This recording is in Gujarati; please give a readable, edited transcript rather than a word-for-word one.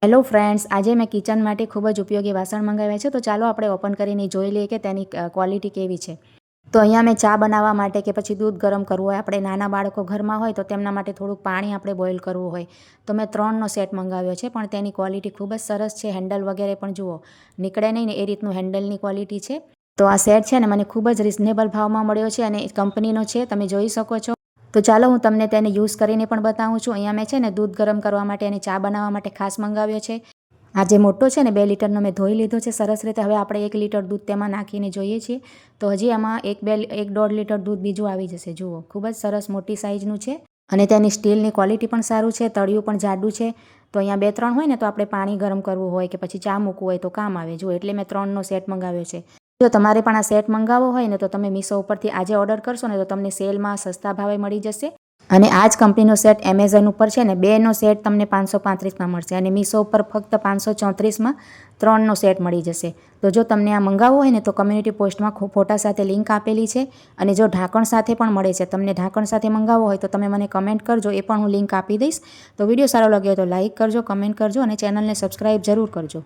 હેલો ફ્રેન્ડ્સ, આજે મેં કિચન માટે ખૂબ જ ઉપયોગી વાસણ મંગાવ્યા છે. તો ચાલો આપણે ઓપન કરીને જોઈ લઈએ કે તેની ક્વોલિટી કેવી છે. તો અહીંયા મેં ચા બનાવવા માટે કે પછી દૂધ ગરમ કરવું હોય, આપણે નાના બાળકો ઘરમાં હોય તો તેમના માટે થોડુંક પાણી આપણે બોઇલ કરવું હોય તો મેં 3નો સેટ મંગાવ્યો છે. પણ તેની ક્વોલિટી ખૂબ જ સરસ છે. હેન્ડલ વગેરે પણ જુઓ, નીકળે નહીં ને એ રીતનું હેન્ડલની ક્વોલિટી છે. તો આ સેટ છે ને મને ખૂબ જ રિઝનેબલ ભાવમાં મળ્યો છે અને કંપનીનો છે, તમે જોઈ શકો છો. તો ચાલો હું તમને તેને યુઝ કરીને પણ બતાવું છું. અહીંયા મેં છે ને દૂધ ગરમ કરવા માટે અને ચા બનાવવા માટે ખાસ મંગાવ્યો છે. આ જે મોટો છે ને 2 લીટરનો મેં ધોઈ લીધો છે સરસ રીતે. હવે આપણે 1 લીટર દૂધ તેમાં નાખીને જોઈએ છીએ. તો હજી આમાં 1-1.5 લીટર દૂધ બીજું આવી જશે. જુઓ, ખૂબ જ સરસ મોટી સાઇઝનું છે અને તેની સ્ટીલની ક્વોલિટી પણ સારું છે. તળિયું પણ જાડું છે. તો અહીંયા 2-3 હોય ને તો આપણે પાણી ગરમ કરવું હોય કે પછી ચા મૂકવું હોય તો કામ આવે. જુઓ, એટલે મેં 3નો સેટ મંગાવ્યો છે. જો તમારે પણ આ સેટ મંગાવવો હોય ને તો તમે મીશો ઉપરથી આજે ઓર્ડર કરશો ને તો તમને સેલમાં સસ્તા ભાવે મળી જશે. અને આ જ કંપનીનો સેટ એમેઝોન ઉપર છે ને 2નો સેટ તમને 535માં મળશે અને મીશો ઉપર ફક્ત 534માં 3નો સેટ મળી જશે. તો જો તમને આ મંગાવવો હોય ને તો કમ્યુનિટી પોસ્ટમાં ફોટા સાથે લિંક આપેલી છે અને જો ઢાંકણ સાથે પણ મળે છે. તમને ઢાંકણ સાથે મંગાવવો હોય તો તમે મને કમેન્ટ કરજો, એ પણ હું લિંક આપી દઈશ. તો વિડીયો સારો લાગ્યો તો લાઇક કરજો, કમેન્ટ કરજો અને ચેનલને સબસ્ક્રાઈબ જરૂર કરજો.